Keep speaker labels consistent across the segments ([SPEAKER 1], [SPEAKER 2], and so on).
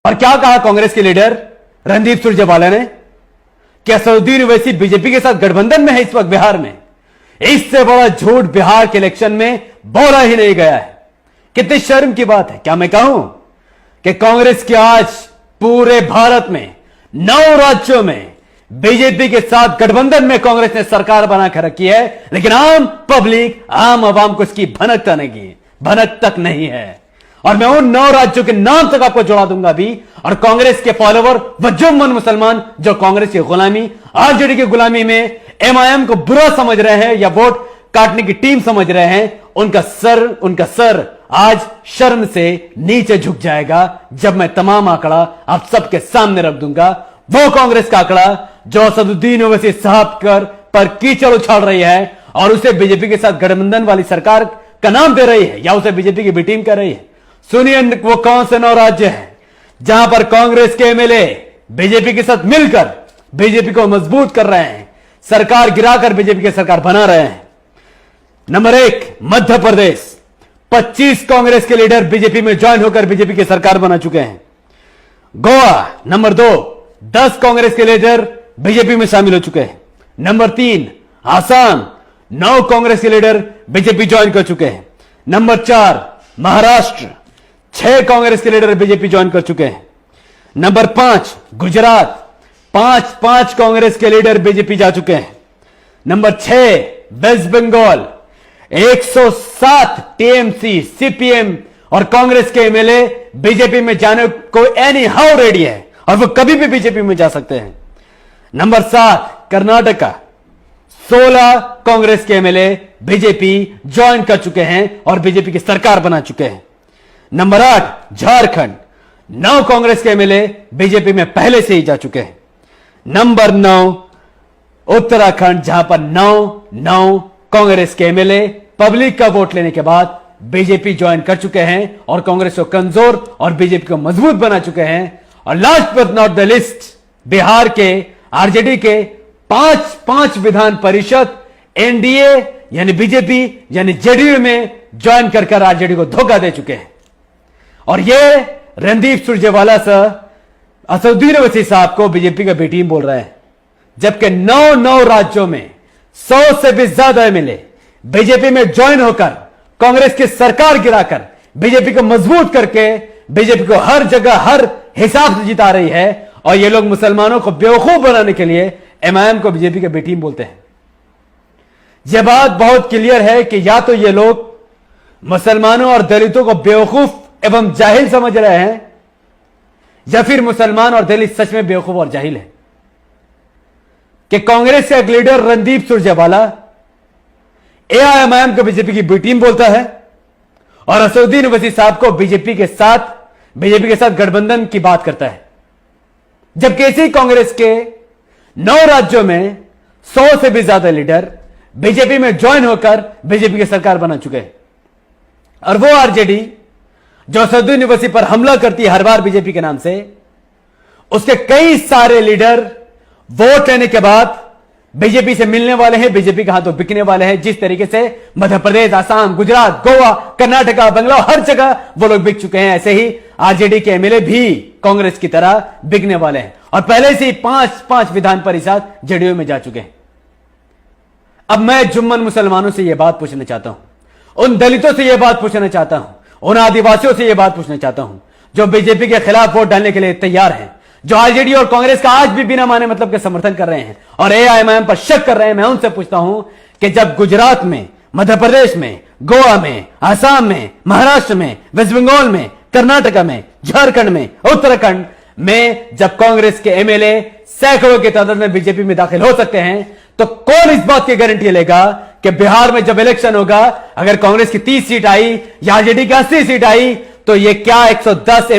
[SPEAKER 1] और क्या कहा कांग्रेस के लीडर रणदीप सुरजेवाला ने कि असदुद्दीन ओवैसी बीजेपी के साथ गठबंधन में है इस वक्त बिहार में। इससे बड़ा झूठ बिहार के इलेक्शन में बोला ही नहीं गया है। कितनी शर्म की बात है। क्या मैं कहूं कि कांग्रेस की आज पूरे भारत में 9 राज्यों में बीजेपी के साथ गठबंधन में कांग्रेस ने सरकार बना कर रखी है, लेकिन आम पब्लिक, आम आवाम को इसकी भनक तक नहीं है। और मैं उन 9 राज्यों के नाम तक आपको जोड़ा दूंगा भी। और कांग्रेस के फॉलोवर व जुम्मन मुसलमान जो कांग्रेस की गुलामी, आरजेडी की गुलामी में एमआईएम को बुरा समझ रहे हैं या वोट काटने की टीम समझ रहे हैं, उनका सर आज शर्म से नीचे झुक जाएगा जब मैं तमाम आंकड़ा आप सबके सामने रख दूंगा। वो कांग्रेस का आंकड़ा जो असदुद्दीन ओवैसी साहब पर कीचड़ उछाल रही है और उसे बीजेपी के साथ गठबंधन वाली सरकार का नाम दे रही है या उसे बीजेपी की बी टीम कर रही है। सुनिए वो कौन से 9 राज्य हैं जहां पर कांग्रेस के एमएलए बीजेपी के साथ मिलकर बीजेपी को मजबूत कर रहे हैं, सरकार गिराकर बीजेपी की सरकार बना रहे हैं। नंबर 1 मध्य प्रदेश, 25 कांग्रेस के लीडर बीजेपी में ज्वाइन होकर बीजेपी की सरकार बना चुके हैं। गोवा नंबर 2, 10 कांग्रेस के लीडर बीजेपी में शामिल हो चुके हैं। नंबर 3 आसाम, 9 कांग्रेस के लीडर बीजेपी ज्वाइन कर चुके हैं। नंबर 4 महाराष्ट्र, 6 कांग्रेस के लीडर बीजेपी ज्वाइन कर चुके हैं। नंबर 5 गुजरात, 5 कांग्रेस के लीडर बीजेपी जा चुके हैं। Number 6 West Bengal, 107 TMC, CPM और कांग्रेस के एमएलए बीजेपी में जाने को एनी हाउ रेडी है और वो कभी भी बीजेपी में जा सकते हैं। नंबर 7 कर्नाटका, 16 कांग्रेस के एमएलए बीजेपी ज्वाइन कर चुके हैं और बीजेपी की सरकार बना चुके हैं। नंबर 8 झारखंड, 9 कांग्रेस के एमएलए बीजेपी में पहले से ही जा चुके हैं। नंबर 9 उत्तराखंड, जहां पर 9 कांग्रेस के एमएलए पब्लिक का वोट लेने के बाद बीजेपी ज्वाइन कर चुके हैं और कांग्रेस को कमजोर और बीजेपी को मजबूत बना चुके हैं। और last but not the list, Bihar के आरजेडी के 5 विधान परिषद एनडीए यानी बीजेपी यानी जेडीयू में ज्वाइन कर आरजेडी को धोखा दे चुके हैं। और ये रणदीप सुरजेवाला सर असदुद्दीन ओवैसी साहब को बीजेपी का बी टीम बोल रहे हैं, जबकि 9 राज्यों में 100 से भी ज्यादा एमएलए बीजेपी में ज्वाइन होकर कांग्रेस की सरकार गिराकर बीजेपी को मजबूत करके बीजेपी को हर जगह हर हिसाब से जिता रही है। और ये लोग मुसलमानों को बेवकूफ बनाने के लिए एमआईएम को बीजेपी के बी टीम बोलते हैं। यह बात बहुत क्लियर है कि या तो ये लोग मुसलमानों और दलितों को बेवकूफ एवं जाहिल समझ रहे हैं या फिर मुसलमान और दलित सच में बेवकूफ और जाहिल है कि कांग्रेस के एक लीडर रणदीप सुरजेवाला एआईएमआईएम को बीजेपी की बी टीम बोलता है और असदुद्दीन ओवैसी साहब को बीजेपी के साथ गठबंधन की बात करता है, जबकि इसी कांग्रेस के 9 राज्यों में 100 से भी ज्यादा लीडर बीजेपी में ज्वाइन होकर बीजेपी की सरकार बना चुके हैं। और वो आरजेडी जो असदुद्दीन ओवैसी पर हमला करती है हर बार बीजेपी के नाम से, उसके कई सारे लीडर वोट लेने के बाद बीजेपी से मिलने वाले हैं, बीजेपी के हाथों बिकने वाले हैं। जिस तरीके से मध्य प्रदेश, आसाम, गुजरात, गोवा, कर्नाटका, बंगलौर हर जगह वो लोग बिक चुके हैं, ऐसे ही आरजेडी के एमएलए भी कांग्रेस की तरह बिकने वाले हैं और पहले से ही 5 विधान परिषद जेडीयू में जा चुके हैं। अब मैं जुम्मन मुसलमानों से यह बात पूछना चाहता हूं, उन दलितों से यह बात पूछना चाहता हूं, उन आदिवासियों से यह बात पूछना चाहता हूं जो बीजेपी के खिलाफ वोट डालने के लिए तैयार हैं, जो आरजेडी और कांग्रेस का आज भी बिना माने मतलब के समर्थन कर रहे हैं और एआईएमआईएम पर शक कर रहे हैं। मैं उनसे पूछता हूं कि जब गुजरात में, मध्य प्रदेश में, गोवा में, आसाम में, महाराष्ट्र में, वेस्ट बंगाल में, कर्नाटका में, झारखंड में, उत्तराखंड में जब कांग्रेस के एमएलए सैकड़ों की तादाद में बीजेपी में दाखिल हो सकते हैं, तो कौन इस बात की गारंटी लेगा कि बिहार में जब इलेक्शन होगा अगर कांग्रेस की 30 सीट आई या आरजेडी की 80 सीट आई तो ये क्या 110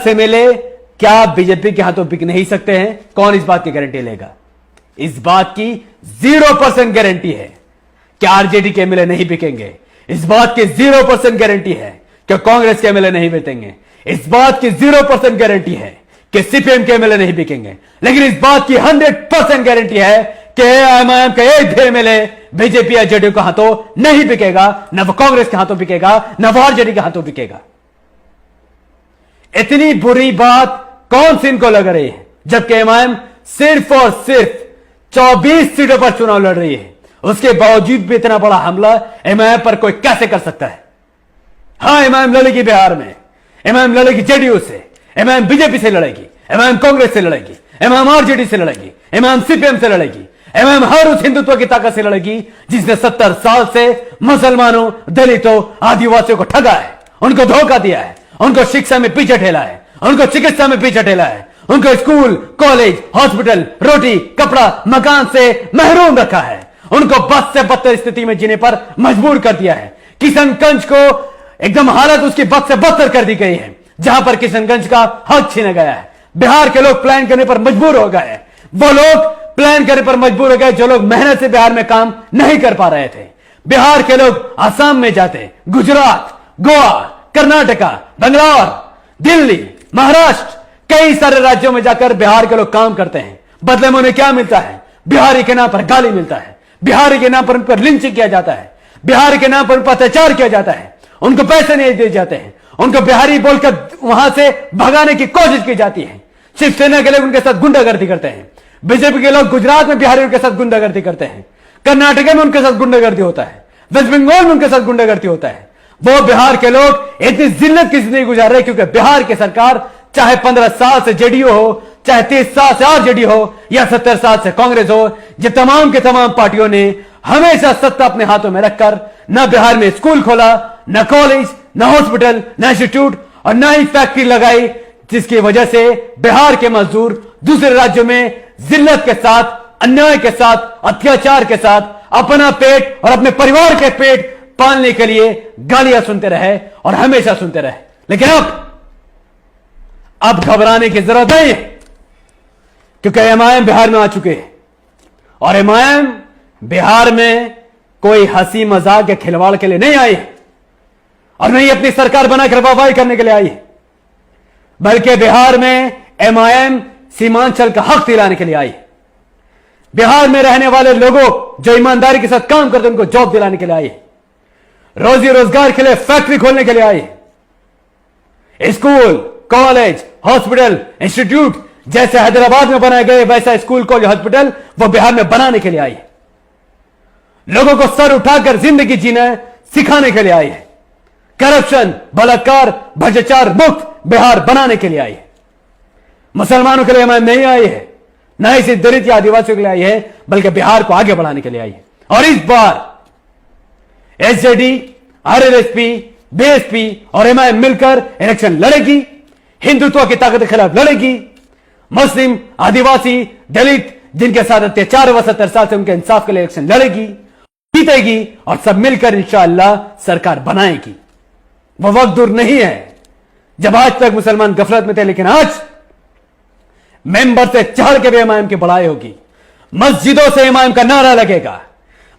[SPEAKER 1] एमएलए क्या बीजेपी के हाथों बिक नहीं सकते हैं? कौन इस बात की गारंटी लेगा? इस बात की 0% गारंटी है कि आरजेडी के एमएलए नहीं बिकेंगे। इस बात की 0% गारंटी है कि कांग्रेस के एमएलए नहीं बिकेंगे। इस बात की 0% गारंटी है कि सीपीएम के एमएलए नहीं बिकेंगे। लेकिन इस बात की 100% गारंटी है कि एआईएमआईएम का एक भी एमएलए बीजेपी या जेडीयू के हाथों नहीं बिकेगा, न वो कांग्रेस के हाथों बिकेगा, न वो आरजेडी के हाथों बिकेगा। इतनी बुरी बात कौन सी इनको लग रही है, जबकि एमआईएम सिर्फ और सिर्फ 24 सीटों पर चुनाव लड़ रही है। उसके बावजूद भी इतना बड़ा हमला एमआईएम पर कोई कैसे कर सकता है? हां, एमआईएम लड़ेगी बिहार में, एमआईएम लड़ेगी जेडीयू से, एमआईएम बीजेपी से लड़ेगी, एमआईएम कांग्रेस से लड़ेगी, एमआईएम आरजेडी से लड़ेगी, एमआईएम सीपीएम से लड़ेगी, एमआईएम हर उस हिंदुत्व की ताकत से लड़ेगी जिसने 70 साल से मुसलमानों, दलितों, आदिवासियों को ठगा है, उनको धोखा दिया है, उनको शिक्षा में पीछे ठेला है, उनको चिकित्सा में पीछे ठेला है, उनको स्कूल, कॉलेज, हॉस्पिटल, रोटी, कपड़ा, मकान से महरूम रखा है, उनको बद से बदतर स्थिति में जीने पर मजबूर कर दिया है। किशनगंज को एकदम हालत उसकी बद से बदतर कर दी गई है, जहां पर किशनगंज का हक छीना गया है। बिहार के लोग प्लान करने पर मजबूर हो गए, वो लोग प्लान करने पर मजबूर हो गए जो लोग मेहनत से बिहार में काम नहीं कर पा रहे थे। बिहार के लोग आसाम में जाते, गुजरात, गोवा, कर्नाटका, बंगलौर, दिल्ली, महाराष्ट्र, कई सारे राज्यों में जाकर बिहार के लोग काम करते हैं। बदले में उन्हें क्या मिलता है? बिहारी के नाम पर गाली मिलता है, बिहारी के नाम पर उन पर लिंचिंग किया जाता है, बिहारी के नाम पर उन पर अत्याचार किया जाता है, उनको पैसे नहीं दिए जाते हैं, उनको बिहारी बोलकर वहां से भगाने की कोशिश की जाती है। शिवसेना के लोग उनके साथ गुंडागर्दी करते हैं, बीजेपी के लोग गुजरात में बिहारियों के साथ गुंडागर्दी करते हैं, कर्नाटक में उनके साथ गुंडागर्दी होता है, वेस्ट बंगाल में उनके साथ गुंडागर्दी होता है। वो बिहार के लोग इतनी जिल्लत की जिंदगी गुजार रहे क्योंकि बिहार की सरकार चाहे 15 साल से जेडीयू हो, चाहे 30 साल से आरजेडी हो या 70 साल से कांग्रेस हो, ये तमाम के तमाम पार्टियों ने हमेशा सत्ता अपने हाथों में रखकर न बिहार में स्कूल खोला, न कॉलेज, न हॉस्पिटल, न इंस्टीट्यूट और न ही फैक्ट्री लगाई, जिसकी वजह से बिहार के मजदूर दूसरे राज्यों में जिल्लत के साथ, अन्याय के साथ, अत्याचार के साथ अपना पेट और अपने परिवार के पेट पालने के लिए गालियां सुनते रहे और हमेशा सुनते रहे। लेकिन अब घबराने की जरूरत नहीं है, क्योंकि एमआईएम बिहार में आ चुके हैं और एमआईएम बिहार में कोई हंसी मजाक या खिलवाड़ के लिए नहीं आई है और नहीं अपनी सरकार बनाकर वाहवाही करने के लिए आई है, बल्कि बिहार में एमआईएम सीमांचल का हक दिलाने के लिए आई है। बिहार में रहने वाले लोगों जो ईमानदारी के साथ काम करते हैं उनको जॉब दिलाने के लिए आई है, रोजी रोजगार के लिए फैक्ट्री खोलने के लिए आई है। स्कूल, कॉलेज, हॉस्पिटल, इंस्टीट्यूट जैसे हैदराबाद में बनाए गए वैसा स्कूल, कॉलेज, हॉस्पिटल वो बिहार में बनाने के लिए आई है। लोगों को सर उठाकर जिंदगी जीना सिखाने के लिए आई है। करप्शन, बलात्कार, भ्रष्टाचार मुक्त बिहार बनाने के लिए आई है। मुसलमानों के लिए एमआईएम नहीं आई है, न ही सिर्फ दलित या आदिवासियों के लिए आई है, बल्कि बिहार को आगे बढ़ाने के लिए आई है। और इस बार एसजेडी, आरएलएसपी, बीएसपी और एमआईएम मिलकर इलेक्शन लड़ेगी, हिंदुत्व की ताकत के खिलाफ लड़ेगी, मुस्लिम, आदिवासी, दलित जिनके साथ अत्याचार हुआ 70 साल से उनके इंसाफ के लिए इलेक्शन लड़ेगी, जीतेगी और सब मिलकर इंशाअल्लाह सरकार बनाएगी। वह वक्त दूर नहीं है जब आज तक मुसलमान गफलत में थे, लेकिन आज मेंबर से चढ़ के भी एमआईएम की बढ़ाई होगी, मस्जिदों से एमआईएम का नारा लगेगा,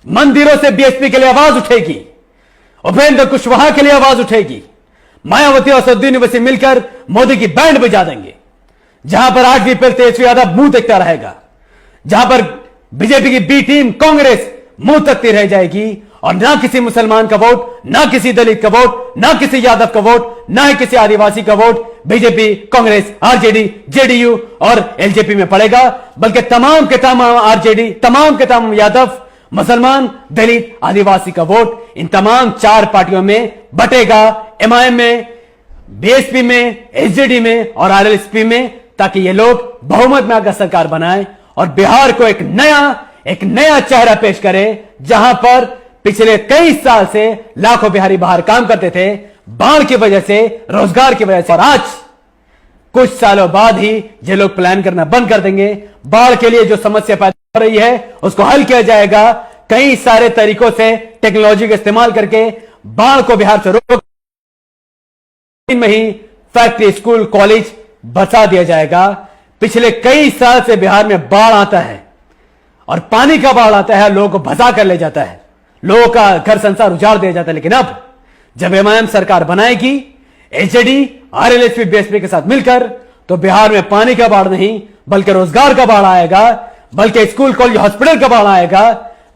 [SPEAKER 1] मंदिरों से बीएसपी के लिए आवाज उठेगी, उपेंद्र कुशवाहा के लिए आवाज उठेगी, मायावती और असदुद्दीन ओवैसी मिलकर मोदी की बैंड बजा देंगे। जहां पर 8वीं पर तेजस्वी यादव मुंह देखता रहेगा, जहां पर बीजेपी की बी टीम कांग्रेस मुंह तकती रह जाएगी और ना किसी मुसलमान का वोट, ना किसी दलित का वोट, ना किसी यादव का वोट, ना ही किसी आदिवासी का vote BJP, Congress, RJD, JDU और एलजेपी में पड़ेगा, बल्कि तमाम के तमाम आरजेडी, तमाम के तमाम यादव, मुसलमान, दलित, आदिवासी का वोट इन तमाम 4 पार्टियों में बटेगा, एमआईएम में, बीएसपी में, एसजेडी में और आरएलएसपी में, ताकि ये लोग बहुमत में आकर सरकार बनाए और बिहार को एक नया चेहरा पेश करे, जहां पर पिछले कई साल से लाखों बिहारी बाहर काम करते थे, बाढ़ की वजह से, रोजगार की वजह से, और आज कुछ सालों बाद ही ये लोग प्लान करना बंद कर देंगे। बाढ़ के लिए जो समस्या पैदा हो रही है उसको हल किया जाएगा कई सारे तरीकों से, टेक्नोलॉजी का इस्तेमाल करके बाढ़ को बिहार से रोक में ही फैक्ट्री, स्कूल, कॉलेज बसा दिया जाएगा। पिछले कई साल से बिहार में बाढ़ आता है और पानी का बाढ़ आता है, लोगों को भसा कर ले जाता है, लोगों का घर संसार उजाड़ दिया जाता है। लेकिन अब जब एमआईएम सरकार बनाएगी एचडी, आरएलएसपी, बीएसपी के साथ मिलकर, तो बिहार में पानी का बाढ़ नहीं बल्कि रोजगार का बाढ़ आएगा, बल्कि स्कूल, कॉलेज, हॉस्पिटल का बाढ़ आएगा,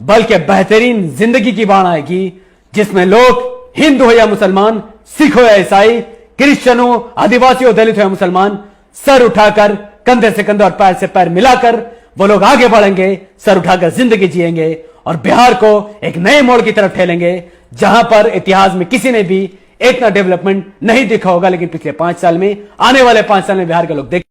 [SPEAKER 1] बल्कि बेहतरीन जिंदगी की बाढ़ आएगी, जिसमें लोग हिंदू हो या मुसलमान, सिख हो या ईसाई, क्रिश्चियनों, आदिवासियों, दलितों या मुसलमान सर उठाकर, कंधे से कंधे और पैर से पैर मिलाकर वो लोग आगे बढ़ेंगे, सर उठाकर जिंदगी जिएंगे और बिहार को एक नए मोड़ की तरफ ठेलेंगे, जहां पर इतिहास में किसी ने भी इतना डेवलपमेंट नहीं देखा होगा। लेकिन पिछले 5 साल में, आने वाले 5 साल में बिहार के लोग देख